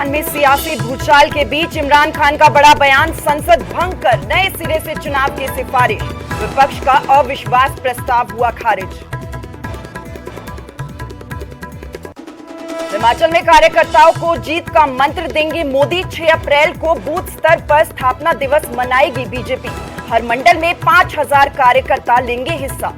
में सियासी भूचाल के बीच इमरान खान का बड़ा बयान, संसद भंग कर नए सिरे से चुनाव की सिफारिश। विपक्ष का अविश्वास प्रस्ताव हुआ खारिज। हिमाचल में कार्यकर्ताओं को जीत का मंत्र देंगे मोदी। 6 अप्रैल को बूथ स्तर पर स्थापना दिवस मनाएगी बीजेपी। हर मंडल में 5000 कार्यकर्ता लेंगे हिस्सा।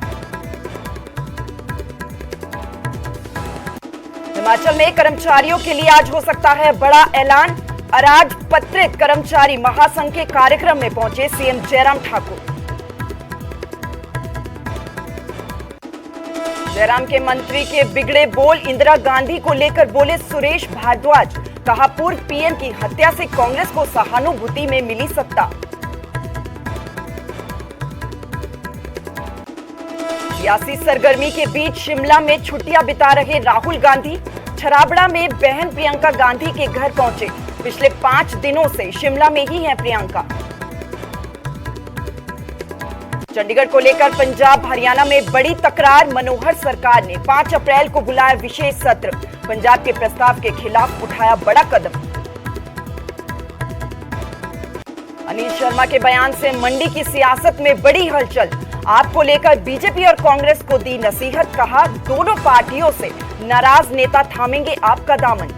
हिमाचल में कर्मचारियों के लिए आज हो सकता है बड़ा ऐलान। अराजपत्रित कर्मचारी महासंघ के कार्यक्रम में पहुंचे सीएम जयराम ठाकुर। जयराम के मंत्री के बिगड़े बोल, इंदिरा गांधी को लेकर बोले सुरेश भारद्वाज। कहा, पूर्व पीएम की हत्या से कांग्रेस को सहानुभूति में मिली सत्ता। सियासी सरगर्मी के बीच शिमला में छुट्टियां बिता रहे राहुल गांधी। छराबड़ा में बहन प्रियंका गांधी के घर पहुंचे। पिछले 5 दिनों से शिमला में ही हैं प्रियंका। चंडीगढ़ को लेकर पंजाब हरियाणा में बड़ी तकरार। मनोहर सरकार ने 5 अप्रैल को बुलाया विशेष सत्र। पंजाब के प्रस्ताव के खिलाफ उठाया बड़ा कदम। अनिल शर्मा के बयान से मंडी की सियासत में बड़ी हलचल। आपको लेकर बीजेपी और कांग्रेस को दी नसीहत। कहा, दोनों पार्टियों से नाराज नेता थामेंगे आपका दामन।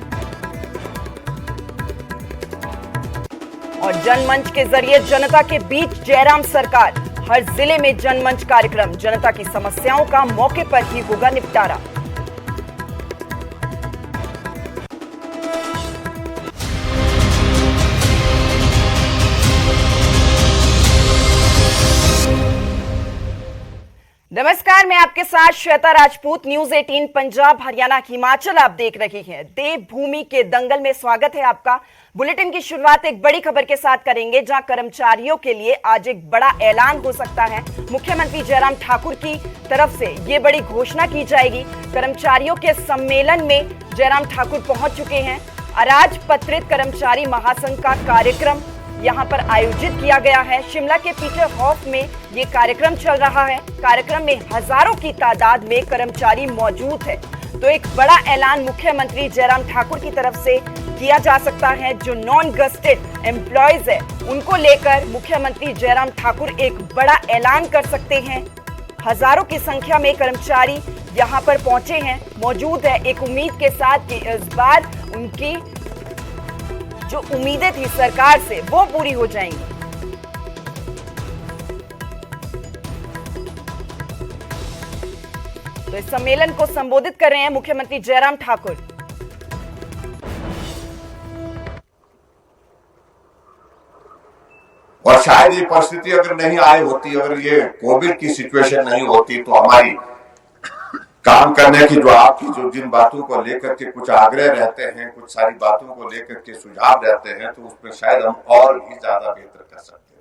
और जनमंच के जरिए जनता के बीच जयराम सरकार। हर जिले में जनमंच कार्यक्रम। जनता की समस्याओं का मौके पर ही होगा निपटारा। नमस्कार, मैं आपके साथ श्वेता राजपूत। न्यूज 18 पंजाब हरियाणा हिमाचल आप देख रही हैं। देवभूमि के दंगल में स्वागत है आपका। बुलेटिन की शुरुआत एक बड़ी खबर के साथ करेंगे, जहां कर्मचारियों के लिए आज एक बड़ा ऐलान हो सकता है। मुख्यमंत्री जयराम ठाकुर की तरफ से ये बड़ी घोषणा की जाएगी। कर्मचारियों के सम्मेलन में जयराम ठाकुर पहुंच चुके हैं। अराजपत्रित कर्मचारी महासंघ का कार्यक्रम यहां पर आयोजित किया गया है। शिमला के पीटर हॉफ में ये कार्यक्रम चल रहा है। कार्यक्रम में हजारों की तादाद में कर्मचारी मौजूद है। तो एक बड़ा ऐलान मुख्यमंत्री जयराम ठाकुर की तरफ से किया जा सकता है। जो नॉन गस्टेड एम्प्लॉयज है उनको लेकर मुख्यमंत्री जयराम ठाकुर एक बड़ा ऐलान कर सकते हैं। हजारों की संख्या में कर्मचारी यहां पर पहुंचे हैं, मौजूद है, एक उम्मीद के साथ कि इस बार उनकी जो उम्मीदें थी सरकार से वो पूरी हो जाएंगी। तो इस सम्मेलन को संबोधित कर रहे हैं मुख्यमंत्री जयराम ठाकुर। और शायद ये परिस्थिति अगर नहीं आई होती, अगर ये कोविड की सिचुएशन नहीं होती, तो हमारी काम करने की जो आपकी जो जिन बातों को लेकर के कुछ आग्रह रहते हैं, कुछ सारी बातों को लेकर के सुझाव रहते हैं, तो उसमें शायद हम और भी ज्यादा बेहतर कर सकते थे।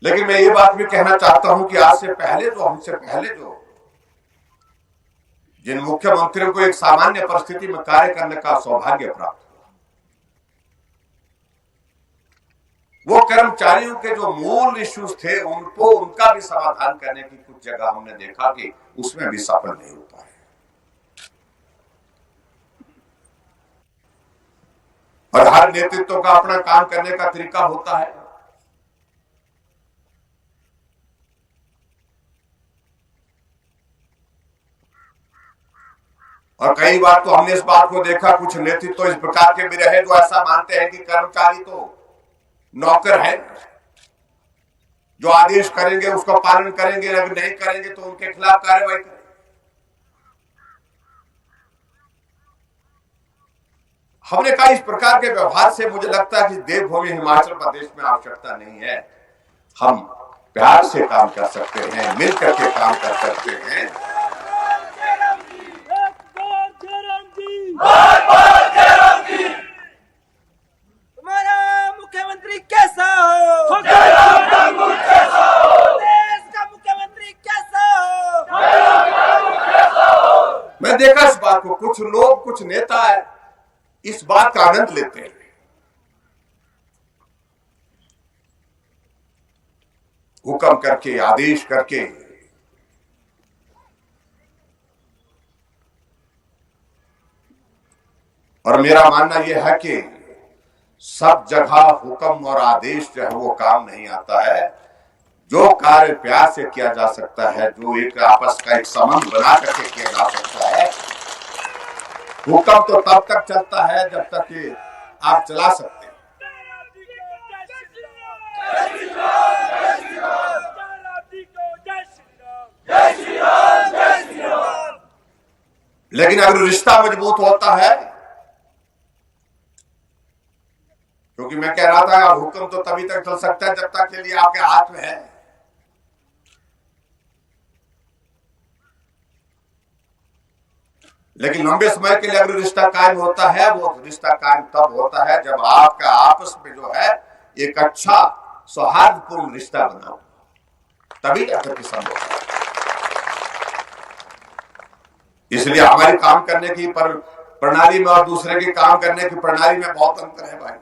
लेकिन मैं ये बात भी कहना चाहता हूं कि आज से पहले जो हमसे पहले जो जिन मुख्यमंत्रियों को एक सामान्य परिस्थिति में कार्य करने का सौभाग्य प्राप्त, वो कर्मचारियों के जो मूल इश्यूज थे उनका भी समाधान करने की कुछ जगह हमने देखा कि उसमें भी सफल नहीं हो पाए। और हर नेतृत्व का अपना काम करने का तरीका होता है। और कई बार तो हमने इस बात को देखा, कुछ नेतृत्व इस प्रकार के भी रहे जो ऐसा मानते हैं कि कर्मचारी तो नौकर है, जो आदेश करेंगे उसका पालन करेंगे, अगर नहीं करेंगे तो उनके खिलाफ कार्रवाई करेंगे। हमने कहा इस प्रकार के व्यवहार से मुझे लगता है कि देवभूमि हिमाचल प्रदेश में आवश्यकता नहीं है। हम प्यार से काम कर सकते हैं, मिलकर के काम कर सकते हैं। तुम्हारा मुख्यमंत्री कैसा हो? देश का मुख्यमंत्री कैसा हो? मैं देखा इस बात को, कुछ लोग, कुछ नेता है, इस बात का आनंद लेते हैं। हुक्म करके, आदेश करके और मेरा मानना यह है कि सब जगह हुक्म और आदेश जो है वो काम नहीं आता है। जो कार्य प्यार से किया जा सकता है, जो एक आपस का एक संबंध बना करके किया जा सकता है, हुक्म तो तब तक चलता है जब तक कि आप चला सकते हैं। लेकिन अगर रिश्ता मजबूत होता है, क्योंकि मैं कह रहा था हुक्म तो तभी तक चल सकता है जब तक के लिए आपके हाथ में है। लेकिन लंबे समय के लिए अगर रिश्ता कायम होता है, वो रिश्ता कायम तब होता है जब आपका आपस में जो है एक अच्छा सौहार्दपूर्ण रिश्ता बना, तभी जाकर संभव है। इसलिए हमारी काम करने की प्रणाली में और दूसरे के काम करने की प्रणाली में बहुत अंतर है भाई।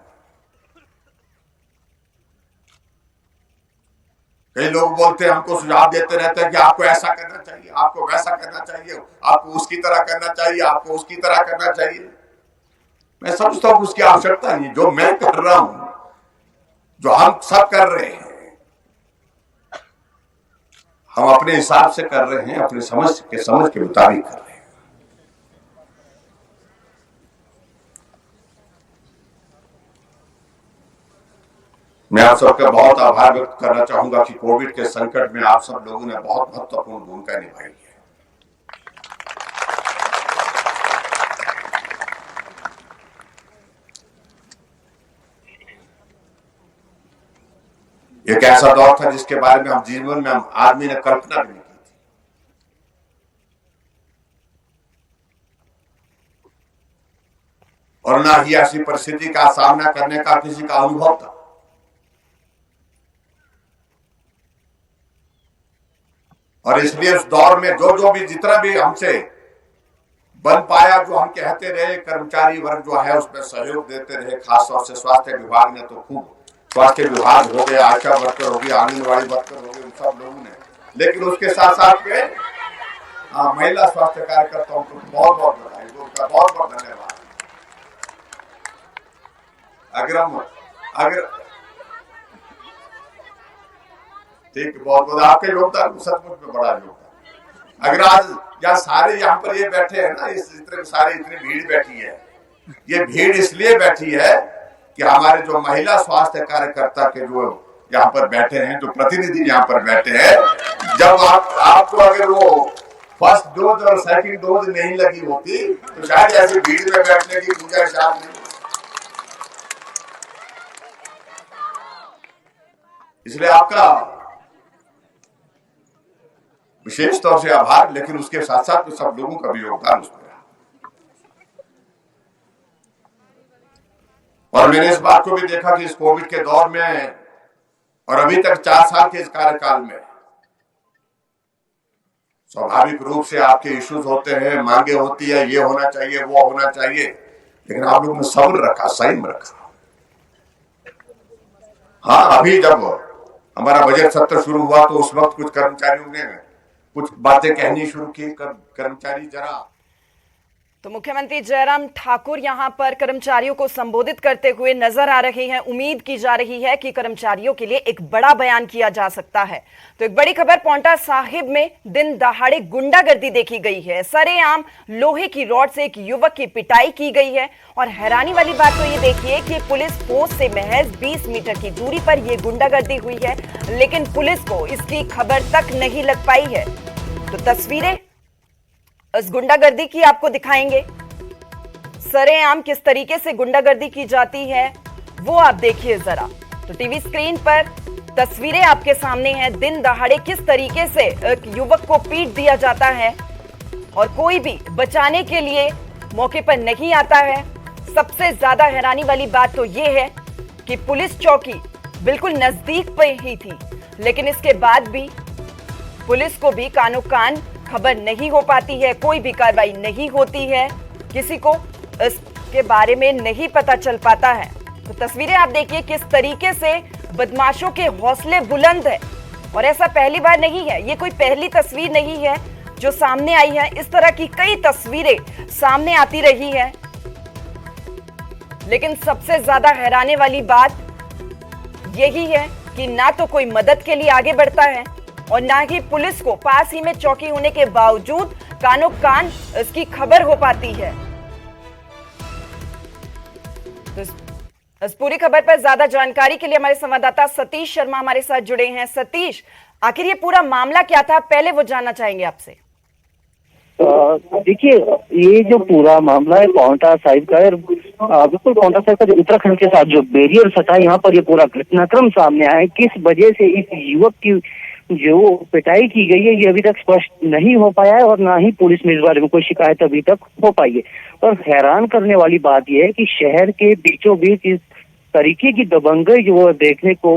कई लोग बोलते हैं, हमको सुझाव देते रहते हैं कि आपको ऐसा करना चाहिए, आपको वैसा करना चाहिए, आपको उसकी तरह करना चाहिए, आपको उसकी तरह करना चाहिए। मैं समझता हूं उसकी आवश्यकता नहीं। जो मैं कर रहा हूं, जो हम सब कर रहे हैं, हम अपने हिसाब से कर रहे हैं, अपने समझ के मुताबिक कर रहे हैं। मैं आप सबका बहुत आभार व्यक्त करना चाहूंगा कि कोविड के संकट में आप सब लोगों ने बहुत महत्वपूर्ण भूमिका निभाई है। एक ऐसा दौर था जिसके बारे में हम जीवन में आदमी ने कल्पना भी नहीं की थी। और ना ही ऐसी परिस्थिति का सामना करने का किसी का अनुभव था। और इसलिए उस दौर में जो भी जितना भी हमसे बन पाया, जो हम कहते रहे, कर्मचारी वर्ग जो है उसमें सहयोग देते रहे। खासतौर से स्वास्थ्य विभाग ने तो खूब, स्वास्थ्य विभाग हो गया, आशा वर्कर हो गया, आंगनबाड़ी वर्कर हो गए, उन सब लोगों ने। लेकिन उसके साथ साथ में महिला स्वास्थ्य कार्यकर्ताओं को बहुत बहुत बधाई, उनका बहुत बहुत धन्यवाद। अगर ठीक, बहुत बहुत आपके योगदान सचमुच में बड़ा योगदान। अगर आज यहाँ सारे यहाँ पर ये बैठे हैं ना, इतनी भीड़ बैठी है, ये भीड़ इसलिए बैठी है कि हमारे जो महिला स्वास्थ्य कार्यकर्ता के जो यहाँ पर बैठे हैं, जो प्रतिनिधि यहाँ पर बैठे हैं, जब आपको अगर वो फर्स्ट डोज और सेकंड डोज नहीं लगी होती तो शायद ऐसी भीड़ में बैठने की गुंजाइश नहीं। इसलिए आपका विशेष तौर से आभार, लेकिन उसके साथ साथ तो सब लोगों का भी योगदान उसमें रहा। और मैंने इस बात को भी देखा कि इस कोविड के दौर में और अभी तक 4 साल के इस कार्यकाल में स्वाभाविक रूप से आपके इश्यूज होते हैं, मांगे होती है, ये होना चाहिए, वो होना चाहिए, लेकिन आप लोगों ने सब्र रखा, संयम रखा। हाँ, अभी जब हमारा बजट सत्र शुरू हुआ तो उस वक्त कुछ कर्मचारियों ने कुछ बातें कहनी शुरू की। कर्मचारी जरा, तो मुख्यमंत्री जयराम ठाकुर यहां पर कर्मचारियों को संबोधित करते हुए नजर आ रहे हैं। उम्मीद की जा रही है कि कर्मचारियों के लिए एक बड़ा बयान किया जा सकता है। तो एक बड़ी खबर, पांवटा साहिब में दिन दहाड़े गुंडागर्दी देखी गई है। सरेआम लोहे की रॉड से एक युवक की पिटाई की गई है। और हैरानी वाली बात तो ये देखिए कि पुलिस पोस्ट से महज 20 मीटर की दूरी पर यह गुंडागर्दी हुई है, लेकिन पुलिस को इसकी खबर तक नहीं लग पाई है। तो तस्वीरें इस गुंडागर्दी की आपको दिखाएंगे। सरेआम किस तरीके से गुंडागर्दी की जाती है वो आप देखिए जरा। तो टीवी स्क्रीन पर तस्वीरें आपके सामने हैं। दिन दहाड़े किस तरीके से एक युवक को पीट दिया जाता है और कोई भी बचाने के लिए मौके पर नहीं आता है। सबसे ज्यादा हैरानी वाली बात तो ये है कि पुलिस चौकी बिल्कुल नजदीक पे ही थी, लेकिन इसके बाद भी पुलिस को भी कानो कान खबर नहीं हो पाती है, कोई भी कार्रवाई नहीं होती है, किसी को इसके बारे में नहीं पता चल पाता है। तो तस्वीरें आप देखिए किस तरीके से बदमाशों के हौसले बुलंद है। और ऐसा पहली बार नहीं है, ये कोई पहली तस्वीर नहीं है जो सामने आई है। इस तरह की कई तस्वीरें सामने आती रही है। लेकिन सबसे ज्यादा हैरानी वाली बात यही है कि ना तो कोई मदद के लिए आगे बढ़ता है और ना ही पुलिस को पास ही में चौकी होने के बावजूद कानों कान इसकी खबर हो पाती है। तो इस पूरी खबर पर ज्यादा जानकारी के लिए हमारे संवाददाता सतीश शर्मा हमारे साथ जुड़े हैं। सतीश, आखिर ये पूरा मामला क्या था, पहले वो जानना चाहेंगे आपसे। देखिए, ये जो पूरा मामला है पांवटा साहिब का है, बिल्कुल पांवटा साहिब का जो उत्तराखंड के साथ जो बैरियर फंसा है, यहाँ पर ये पूरा घटनाक्रम सामने आया है। किस वजह से इस युवक की जो पिटाई की गई है ये अभी तक स्पष्ट नहीं हो पाया है और ना ही पुलिस में इस बारे में कोई शिकायत अभी तक हो पाई है। और हैरान करने वाली बात यह है कि शहर के बीचों बीच इस तरीके की दबंगई जो वो देखने को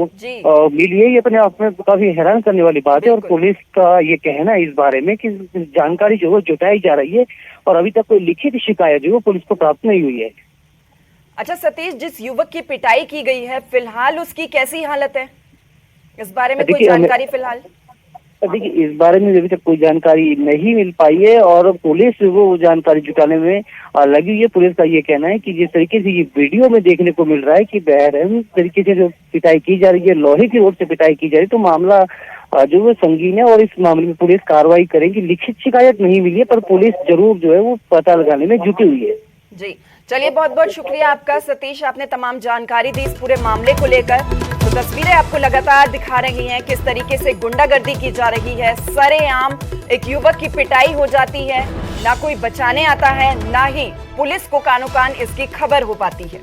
मिली है, ये अपने आप में काफी हैरान करने वाली बात है। और पुलिस का ये कहना है इस बारे में कि जानकारी जो है जुटाई जा रही है और अभी तक कोई लिखित शिकायत जो है पुलिस को प्राप्त नहीं हुई है। अच्छा सतीश, जिस युवक की पिटाई की गई है फिलहाल उसकी कैसी हालत है, इस बारे में कोई जानकारी फिलहाल? देखिए, इस बारे में अभी तक कोई जानकारी नहीं मिल पाई है और पुलिस वो जानकारी जुटाने में लगी हुई है। पुलिस का ये कहना है कि जिस तरीके से ये वीडियो में देखने को मिल रहा है कि बेरहम तरीके से जो पिटाई की जा रही है, लोहे की रोड से पिटाई की जा रही है, तो मामला जो है संगीन है और इस मामले में पुलिस कार्रवाई करेगी। लिखित शिकायत नहीं मिली है पर पुलिस जरूर जो है वो पता लगाने में जुटी हुई है। जी चलिए, बहुत बहुत शुक्रिया आपका सतीश, आपने तमाम जानकारी दी इस पूरे मामले को लेकर। तो तस्वीरें आपको लगातार दिखा रही हैं किस तरीके से गुंडागर्दी की जा रही है। सरेआम एक युवक की पिटाई हो जाती है, ना कोई बचाने आता है ना ही पुलिस को कानों कान इसकी खबर हो पाती है।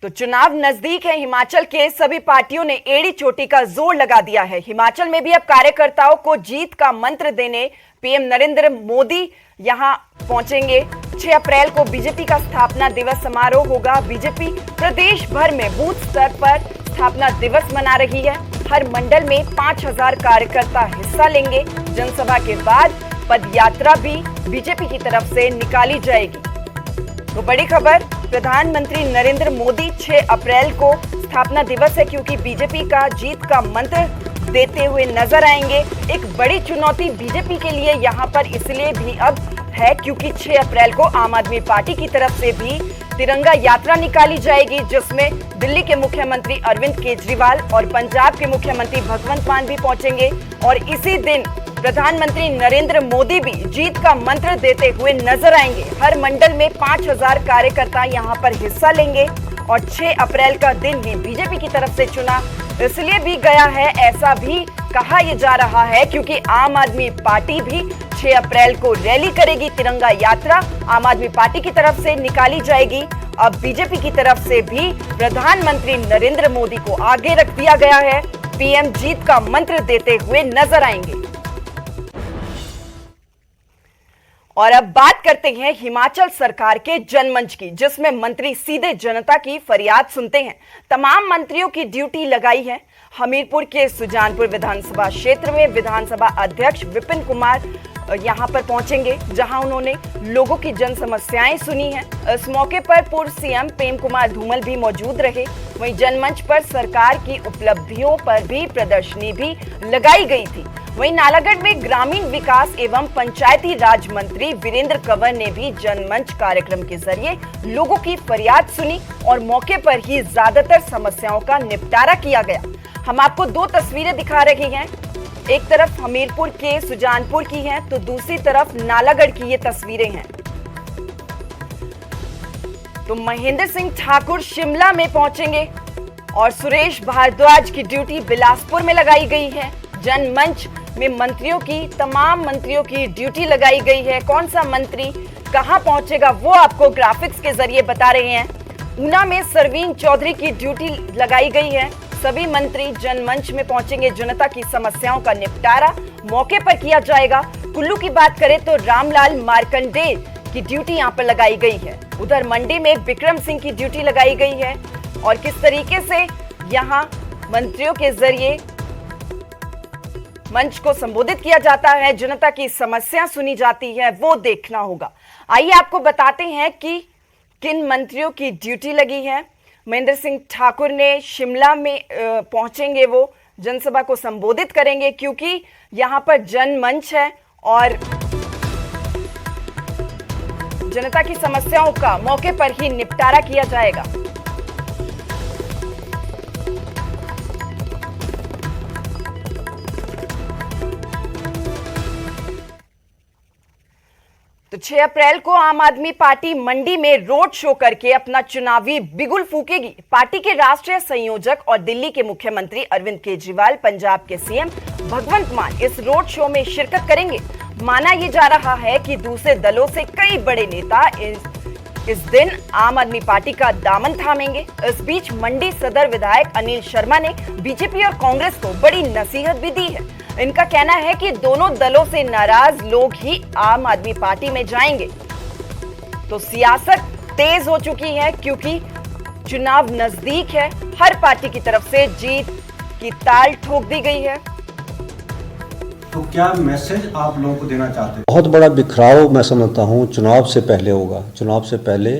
तो चुनाव नजदीक है, हिमाचल के सभी पार्टियों ने एड़ी चोटी का जोर लगा दिया है। हिमाचल में भी अब कार्यकर्ताओं को जीत का मंत्र देने पीएम नरेंद्र मोदी यहां पहुंचेंगे। 6 अप्रैल को बीजेपी का स्थापना दिवस समारोह होगा। बीजेपी प्रदेश भर में बूथ स्तर पर स्थापना दिवस मना रही है। हर मंडल में 5000 कार्यकर्ता हिस्सा लेंगे। जनसभा के बाद पद यात्रा भी बीजेपी की तरफ से निकाली जाएगी। तो बड़ी खबर, प्रधानमंत्री नरेंद्र मोदी 6 अप्रैल को स्थापना दिवस है क्योंकि बीजेपी का जीत का मंत्र देते हुए नजर आएंगे। एक बड़ी चुनौती बीजेपी के लिए यहां पर इसलिए भी अब है क्योंकि 6 अप्रैल को आम आदमी पार्टी की तरफ से भी तिरंगा यात्रा निकाली जाएगी, जिसमें दिल्ली के मुख्यमंत्री अरविंद केजरीवाल और पंजाब के मुख्यमंत्री भगवंत मान भी पहुंचेंगे। और इसी दिन प्रधानमंत्री नरेंद्र मोदी भी जीत का मंत्र देते हुए नजर आएंगे। हर मंडल में 5000 कार्यकर्ता यहां पर हिस्सा लेंगे और 6 अप्रैल का दिन ही बीजेपी की तरफ से चुना इसलिए भी गया है, ऐसा भी कहा यह जा रहा है क्योंकि आम आदमी पार्टी भी 6 अप्रैल को रैली करेगी। तिरंगा यात्रा आम आदमी पार्टी की तरफ से निकाली जाएगी। अब बीजेपी की तरफ से भी प्रधानमंत्री नरेंद्र मोदी को आगे रख दिया गया है। पीएम जीत का मंत्र देते हुए नजर आएंगे। और अब बात करते हैं हिमाचल सरकार के जनमंच की, जिसमें मंत्री सीधे जनता की फरियाद सुनते हैं। तमाम मंत्रियों की ड्यूटी लगाई है। हमीरपुर के सुजानपुर विधानसभा क्षेत्र में विधानसभा अध्यक्ष विपिन कुमार यहां पर पहुंचेंगे, जहां उन्होंने लोगों की जन समस्याएं सुनी हैं। इस मौके पर पूर्व सीएम प्रेम कुमार धूमल भी मौजूद रहे। वहीं जनमंच पर सरकार की उपलब्धियों पर भी प्रदर्शनी भी लगाई गई थी। वहीं नालागढ़ में ग्रामीण विकास एवं पंचायती राज मंत्री वीरेंद्र कंवर ने भी जनमंच कार्यक्रम के जरिए लोगों की फरियाद सुनी और मौके पर ही ज्यादातर समस्याओं का निपटारा किया गया। हम आपको 2 तस्वीरें दिखा रहे हैं, एक तरफ हमीरपुर के सुजानपुर की हैं तो दूसरी तरफ नालागढ़ की ये तस्वीरें हैं। तो महेंद्र सिंह ठाकुर शिमला में पहुंचेंगे और सुरेश भारद्वाज की ड्यूटी बिलासपुर में लगाई गई है। जनमंच में तमाम मंत्रियों की ड्यूटी लगाई गई है। कौन सा मंत्री कहां पहुंचेगा वो आपको ग्राफिक्स के जरिए बता रहे हैं। ऊना में सरवीन चौधरी की ड्यूटी लगाई गई है। सभी मंत्री जनमंच में पहुंचेंगे। जनता की समस्याओं का निपटारा मौके पर किया जाएगा। कुल्लू की बात करें तो रामलाल मार्कंडेय की ड्यूटी यहां पर लगाई गई है। उधर मंडी में विक्रम सिंह की ड्यूटी लगाई गई है। और किस तरीके से यहां मंत्रियों के जरिए मंच को संबोधित किया जाता है, जनता की समस्या सुनी जाती है, वो देखना होगा। आइए आपको बताते हैं कि किन मंत्रियों की ड्यूटी लगी है। महेंद्र सिंह ठाकुर ने शिमला में पहुंचेंगे, वो जनसभा को संबोधित करेंगे क्योंकि यहां पर जनमंच है और जनता की समस्याओं का मौके पर ही निपटारा किया जाएगा। तो 6 अप्रैल को आम आदमी पार्टी मंडी में रोड शो करके अपना चुनावी बिगुल फूकेगी। पार्टी के राष्ट्रीय संयोजक और दिल्ली के मुख्यमंत्री अरविंद केजरीवाल, पंजाब के सीएम भगवंत मान इस रोड शो में शिरकत करेंगे। माना यह जा रहा है कि दूसरे दलों से कई बड़े नेता इस दिन आम आदमी पार्टी का दामन थामेंगे। इस बीच मंडी सदर विधायक अनिल शर्मा ने बीजेपी और कांग्रेस को बड़ी नसीहत भी दी है। इनका कहना है कि दोनों दलों से नाराज लोग ही आम आदमी पार्टी में जाएंगे। तो सियासत तेज हो चुकी है क्योंकि चुनाव नजदीक है। हर पार्टी की तरफ से जीत की ताल ठोक दी गई है। तो क्या मैसेज आप लोगों को देना चाहते हैं? बहुत बड़ा बिखराव मैं समझता हूँ चुनाव से पहले होगा। चुनाव से पहले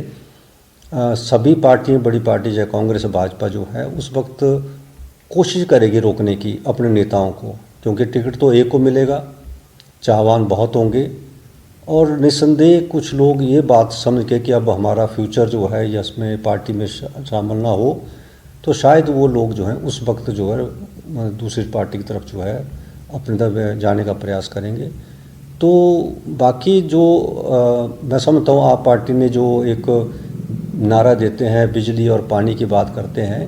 सभी पार्टियां, बड़ी पार्टी चाहे कांग्रेस भाजपा जो है, उस वक्त कोशिश करेगी रोकने की अपने नेताओं को, क्योंकि टिकट तो एक को मिलेगा, चाहवान बहुत होंगे और निस्संदेह कुछ लोग ये बात समझ के कि अब हमारा फ्यूचर जो है या इसमें पार्टी में शामिल ना हो, तो शायद वो लोग जो हैं उस वक्त जो है दूसरी पार्टी की तरफ जो है अपनी तरफ जाने का प्रयास करेंगे। तो बाकी जो मैं समझता हूँ आप पार्टी ने जो एक नारा देते हैं, बिजली और पानी की बात करते हैं,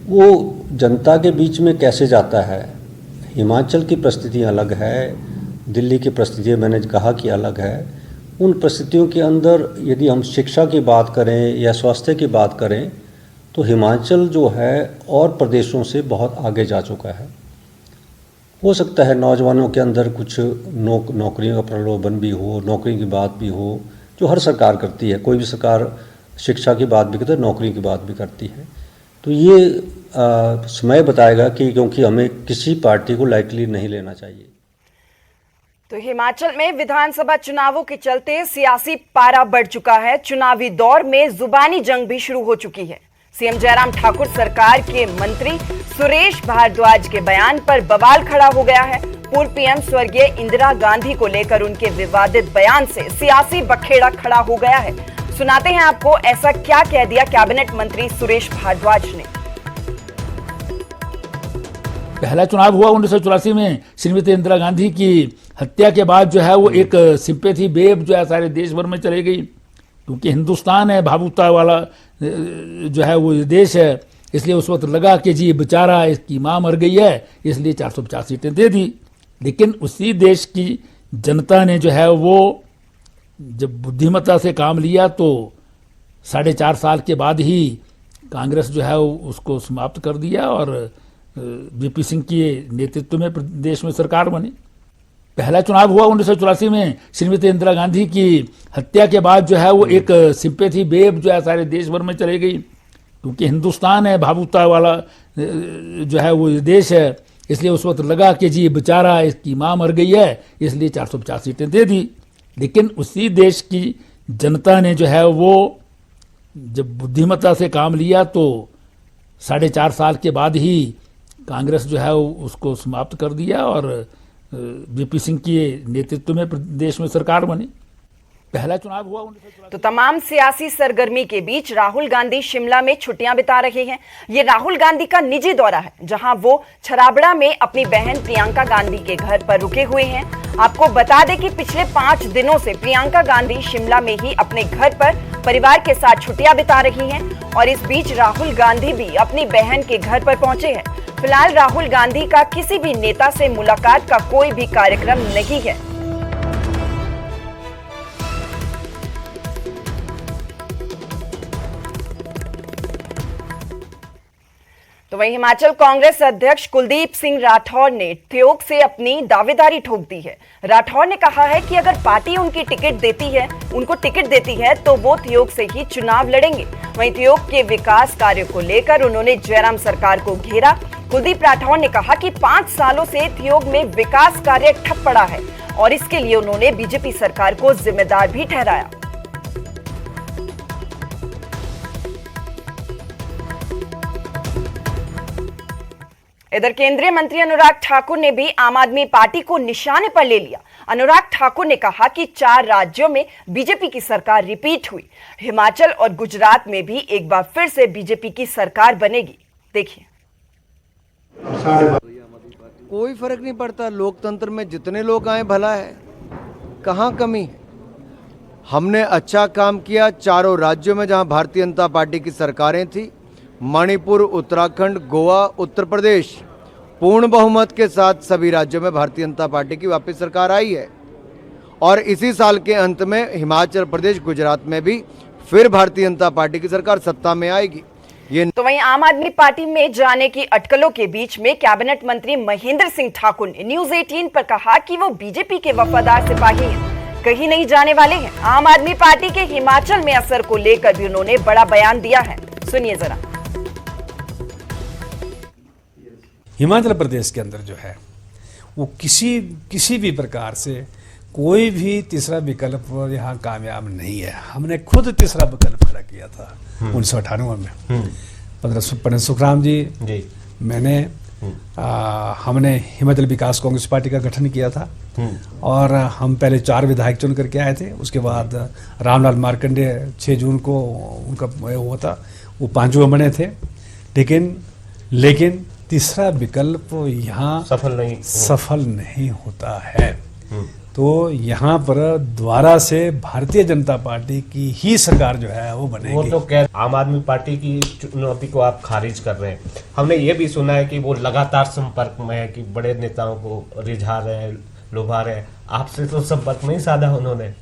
वो जनता के बीच में कैसे जाता है। हिमाचल की परिस्थितियाँ अलग है, दिल्ली की परिस्थितियाँ मैंने कहा कि अलग है। उन परिस्थितियों के अंदर यदि हम शिक्षा की बात करें या स्वास्थ्य की बात करें तो हिमाचल जो है और प्रदेशों से बहुत आगे जा चुका है। हो सकता है नौजवानों के अंदर कुछ नौकरियों का प्रलोभन भी हो, नौकरी की बात भी हो, जो हर सरकार करती है। कोई भी सरकार शिक्षा की बात भी करती है, नौकरी की बात भी करती है। तो ये समय बताएगा कि क्योंकि हमें किसी पार्टी को लाइटली नहीं लेना चाहिए। तो हिमाचल में विधानसभा चुनावों के चलते सियासी पारा बढ़ चुका है। चुनावी दौर में जुबानी जंग भी शुरू हो चुकी है। सीएम जयराम ठाकुर सरकार के मंत्री सुरेश भारद्वाज के बयान पर बवाल खड़ा हो गया है। पूर्व पीएम स्वर्गीय इंदिरा गांधी को लेकर उनके विवादित बयान से सियासी बखेड़ा खड़ा हो गया है। सुनाते हैं आपको ऐसा क्या कह दिया कैबिनेट मंत्री सुरेश भारद्वाज ने। पहला चुनाव हुआ 1984 में श्रीमती इंदिरा गांधी की हत्या के बाद जो है वो एक सिंपैथी वेव जो है सारे देश भर में चली गई, क्योंकि हिंदुस्तान है भावुकता वाला जो है वो देश है। इसलिए उस वक्त लगा कि जी बेचारा इसकी माँ मर गई है, इसलिए 450 सीटें दे दी। लेकिन उसी देश की जनता ने जो है वो जब बुद्धिमत्ता से काम लिया तो 4.5 साल के बाद ही कांग्रेस जो है उसको समाप्त कर दिया और वीपी सिंह के नेतृत्व में प्रदेश में सरकार बनी। पहला चुनाव हुआ 1984 में श्रीमती इंदिरा गांधी की हत्या के बाद जो है वो एक सिंपैथी वेव जो है सारे देश भर में चली गई, क्योंकि हिंदुस्तान है भावुकता वाला जो है वो देश है। इसलिए उस वक्त लगा कि जी बेचारा इसकी माँ मर गई है, इसलिए 450 सीटें दे दी। लेकिन उसी देश की जनता ने जो है वो जब बुद्धिमत्ता से काम लिया तो 4.5 साल के बाद ही कांग्रेस जो है उसको समाप्त कर दिया और वीपी सिंह के नेतृत्व में प्रदेश में सरकार बनी। पहला चुनाव हुआ 1984। तो तमाम सियासी सरगर्मी के बीच राहुल गांधी शिमला में छुट्टियां बिता रहे हैं। ये राहुल गांधी का निजी दौरा है, जहां वो छराबड़ा में अपनी बहन प्रियंका गांधी के घर पर रुके हुए हैं। आपको बता दें कि पिछले 5 दिनों से प्रियंका गांधी शिमला में ही अपने घर पर परिवार के साथ छुट्टियां बिता रही हैं और इस बीच राहुल गांधी भी अपनी बहन के घर पर पहुंचे हैं। फिलहाल राहुल गांधी का किसी भी नेता से मुलाकात का कोई भी कार्यक्रम नहीं है। तो वहीं हिमाचल कांग्रेस अध्यक्ष कुलदीप सिंह राठौर ने ठियोग से अपनी दावेदारी ठोक दी है। राठौर ने कहा है कि अगर पार्टी उनको टिकट देती है तो वो ठियोग से ही चुनाव लड़ेंगे। वहीं ठियोग के विकास कार्य को लेकर उन्होंने जयराम सरकार को घेरा। कुलदीप राठौर ने कहा कि 5 सालों से ठियोग में विकास कार्य ठप पड़ा है और इसके लिए उन्होंने बीजेपी सरकार को जिम्मेदार भी ठहराया। इधर केंद्रीय मंत्री अनुराग ठाकुर ने भी आम आदमी पार्टी को निशाने पर ले लिया। अनुराग ठाकुर ने कहा कि 4 राज्यों में बीजेपी की सरकार रिपीट हुई, हिमाचल और गुजरात में भी एक बार फिर से बीजेपी की सरकार बनेगी। देखिए। कोई फर्क नहीं पड़ता, लोकतंत्र में जितने लोग आए भला है, कहाँ कमी। हमने अच्छा काम किया चारों राज्यों में जहां भारतीय जनता पार्टी की सरकारें थी, मणिपुर, उत्तराखंड, गोवा, उत्तर प्रदेश, पूर्ण बहुमत के साथ सभी राज्यों में भारतीय जनता पार्टी की वापस सरकार आई है। और इसी साल के अंत में हिमाचल प्रदेश, गुजरात में भी फिर भारतीय जनता पार्टी की सरकार सत्ता में आएगी। तो वहीं आम आदमी पार्टी में जाने की अटकलों के बीच में कैबिनेट मंत्री महेंद्र सिंह ठाकुर ने न्यूज 18 पर कहा कि वो बीजेपी के वफादार सिपाही हैं, कहीं नहीं जाने वाले हैं। आम आदमी पार्टी के हिमाचल में असर को लेकर भी उन्होंने बड़ा बयान दिया है, सुनिए जरा। हिमाचल प्रदेश के अंदर जो है वो किसी भी प्रकार से कोई भी तीसरा विकल्प यहाँ कामयाब नहीं है। हमने खुद तीसरा विकल्प खड़ा किया था 1998 में। पंडित सुखराम जी मैंने हमने हिमाचल विकास कांग्रेस पार्टी का गठन किया था और हम पहले 4 विधायक चुन करके आए थे। उसके बाद रामलाल मार्कंडे 6 जून को उनका हुआ था, वो 5वां बने थे। लेकिन तीसरा विकल्प यहाँ सफल नहीं होता है। तो यहाँ पर दोबारा से भारतीय जनता पार्टी की ही सरकार जो है वो बनेगी। वो तो आम आदमी पार्टी की चुनौती को आप खारिज कर रहे हैं। हमने ये भी सुना है कि वो लगातार संपर्क में है, कि बड़े नेताओं को रिझा रहे हैं, लुभा रहे हैं। आपसे तो संपर्क नहीं साधा उन्होंने।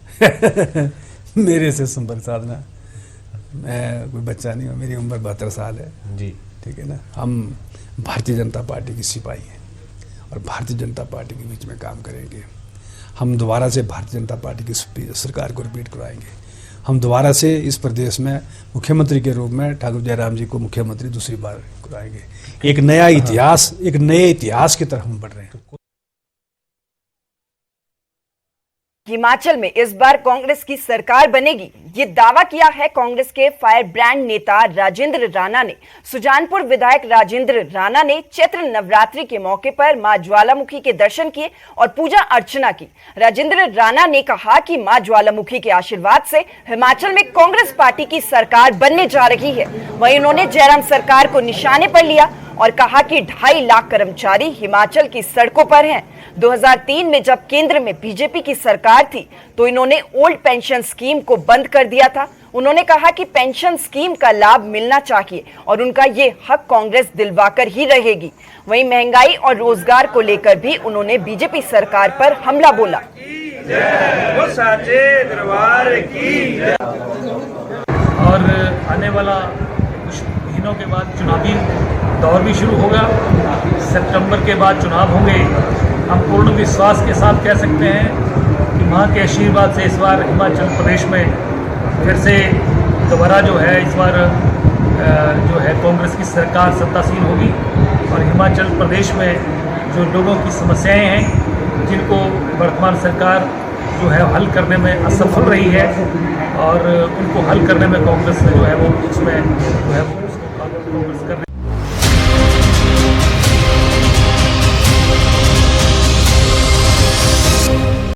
मेरे से संपर्क साधना, मैं कोई बच्चा नहीं हूँ, मेरी उम्र 72 साल है जी, ठीक है ना। हम भारतीय जनता पार्टी की सिपाही हैं और भारतीय जनता पार्टी के बीच में काम करेंगे। हम दोबारा से भारतीय जनता पार्टी की सरकार को रिपीट कराएंगे। हम दोबारा से इस प्रदेश में मुख्यमंत्री के रूप में ठाकुर जयराम जी को मुख्यमंत्री दूसरी बार कराएंगे। एक नया इतिहास, एक नए इतिहास की तरफ हम बढ़ रहे हैं। हिमाचल में इस बार कांग्रेस की सरकार बनेगी, ये दावा किया है कांग्रेस के फायर ब्रांड नेता राजेंद्र राणा ने। सुजानपुर विधायक राजेंद्र राणा ने चैत्र नवरात्रि के मौके पर मां ज्वालामुखी के दर्शन किए और पूजा अर्चना की। राजेंद्र राणा ने कहा कि मां ज्वालामुखी के आशीर्वाद से हिमाचल में कांग्रेस पार्टी की सरकार बनने जा रही है। वहीं उन्होंने जयराम सरकार को निशाने पर लिया और कहा कि 2.5 लाख कर्मचारी हिमाचल की सड़कों पर हैं। 2003 में जब केंद्र में बीजेपी की सरकार थी तो इन्होंने ओल्ड पेंशन स्कीम को बंद कर दिया था। उन्होंने कहा कि पेंशन स्कीम का लाभ मिलना चाहिए और उनका ये हक कांग्रेस दिलवाकर ही रहेगी। वहीं महंगाई और रोजगार को लेकर भी उन्होंने बीजेपी सरकार पर हमला बोला। और आने वाला कुछ महीनों के बाद चुनावी दौर भी शुरू होगा। सितंबर के बाद चुनाव होंगे। हम पूर्ण विश्वास के साथ कह सकते हैं कि मां के आशीर्वाद से इस बार हिमाचल प्रदेश में फिर से दोबारा जो है इस बार जो है कांग्रेस की सरकार सत्तासीन होगी और हिमाचल प्रदेश में जो लोगों की समस्याएं हैं जिनको वर्तमान सरकार जो है हल करने में असफल रही है और उनको हल करने में कांग्रेस जो है वो उसमें जो है कांग्रेस कर